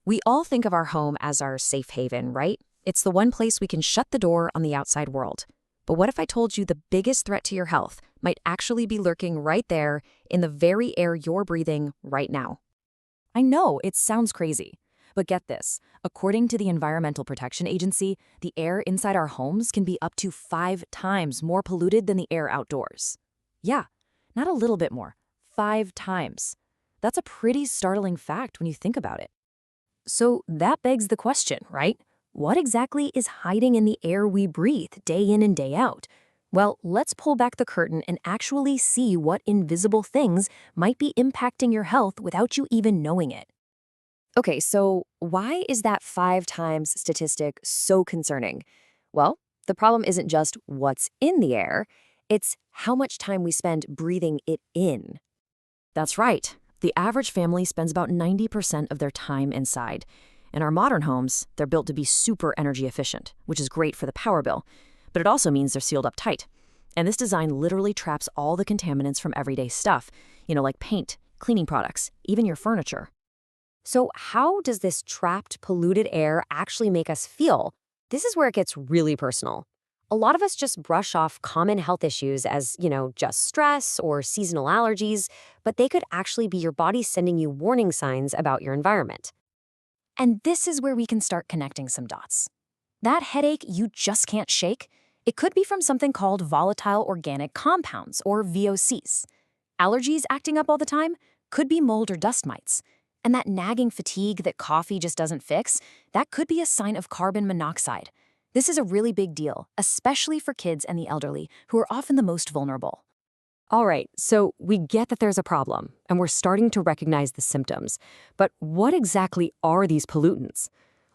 We all think of our home as our safe haven, right? It's the one place we can shut the door on the outside world. But what if I told you the biggest threat to your health might actually be lurking right there in the very air you're breathing right now? I know, it sounds crazy. But get this, according to the Environmental Protection Agency, the air inside our homes can be up to 5 times more polluted than the air outdoors. Yeah, not a little bit more, 5 times. That's a pretty startling fact when you think about it. So that begs the question, right? What exactly is hiding in the air we breathe day in and day out? Well, let's pull back the curtain and actually see what invisible things might be impacting your health without you even knowing it. Okay, so why is that 5 times statistic so concerning? Well, the problem isn't just what's in the air, it's how much time we spend breathing it in. That's right. The average family spends about 90% of their time inside. In our modern homes, they're built to be super energy efficient, which is great for the power bill, but it also means they're sealed up tight. And this design literally traps all the contaminants from everyday stuff, like paint, cleaning products, even your furniture. So how does this trapped, polluted air actually make us feel? This is where it gets really personal. A lot of us just brush off common health issues as, just stress or seasonal allergies, but they could actually be your body sending you warning signs about your environment. And this is where we can start connecting some dots. That headache you just can't shake, it could be from something called volatile organic compounds, or VOCs. Allergies acting up all the time could be mold or dust mites. And that nagging fatigue that coffee just doesn't fix, that could be a sign of carbon monoxide. This is a really big deal, especially for kids and the elderly, who are often the most vulnerable. All right, so we get that there's a problem, and we're starting to recognize the symptoms. But what exactly are these pollutants?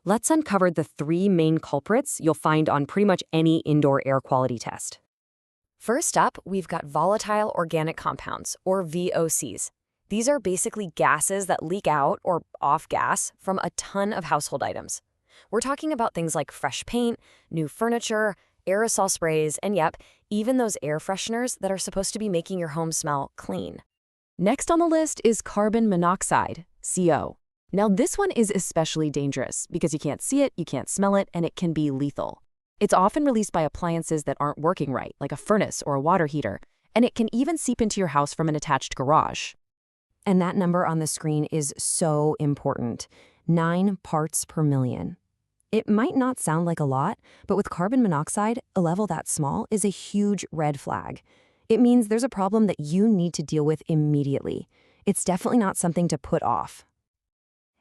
Let's uncover the 3 main culprits you'll find on pretty much any indoor air quality test. First up, we've got volatile organic compounds, or VOCs. These are basically gases that leak out, or off-gas, from a ton of household items. We're talking about things like fresh paint, new furniture, aerosol sprays, and even those air fresheners that are supposed to be making your home smell clean. Next on the list is carbon monoxide, CO. Now this one is especially dangerous because you can't see it, you can't smell it, and it can be lethal. It's often released by appliances that aren't working right, like a furnace or a water heater, and it can even seep into your house from an attached garage. And that number on the screen is so important, 9 parts per million. It might not sound like a lot, but with carbon monoxide, a level that small is a huge red flag. It means there's a problem that you need to deal with immediately. It's definitely not something to put off.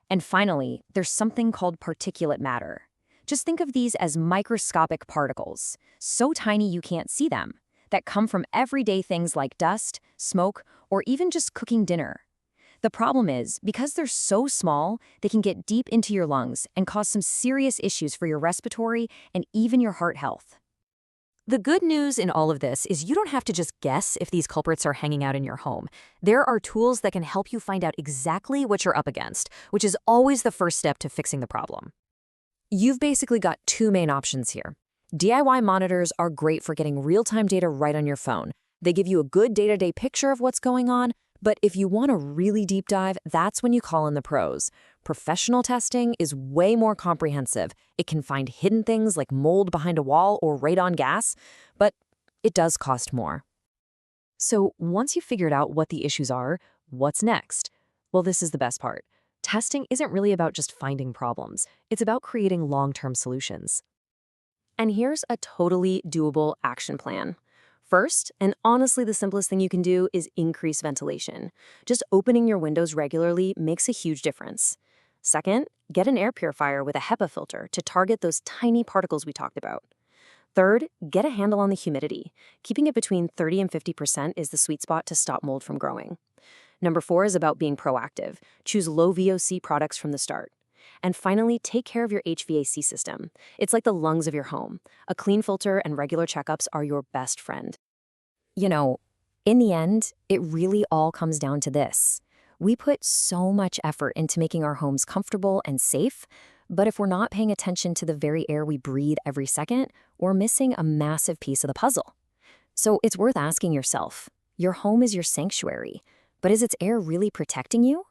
And finally, there's something called particulate matter. Just think of these as microscopic particles, so tiny you can't see them, that come from everyday things like dust, smoke, or even just cooking dinner. The problem is, because they're so small, they can get deep into your lungs and cause some serious issues for your respiratory and even your heart health. The good news in all of this is you don't have to just guess if these culprits are hanging out in your home. There are tools that can help you find out exactly what you're up against, which is always the first step to fixing the problem. You've basically got 2 main options here. DIY monitors are great for getting real-time data right on your phone. They give you a good day-to-day picture of what's going on, but if you want a really deep dive, that's when you call in the pros. Professional testing is way more comprehensive. It can find hidden things like mold behind a wall or radon gas, but it does cost more. So once you've figured out what the issues are, what's next? Well, this is the best part. Testing isn't really about just finding problems. It's about creating long-term solutions. And here's a totally doable action plan. First, and honestly the simplest thing you can do, is increase ventilation. Just opening your windows regularly makes a huge difference. Second, get an air purifier with a HEPA filter to target those tiny particles we talked about. Third, get a handle on the humidity. Keeping it between 30 and 50% is the sweet spot to stop mold from growing. Number 4 is about being proactive. Choose low VOC products from the start. And finally, take care of your HVAC system. It's like the lungs of your home. A clean filter and regular checkups are your best friend. In the end, it really all comes down to this. We put so much effort into making our homes comfortable and safe, but if we're not paying attention to the very air we breathe every second, we're missing a massive piece of the puzzle. So it's worth asking yourself, your home is your sanctuary, but is its air really protecting you?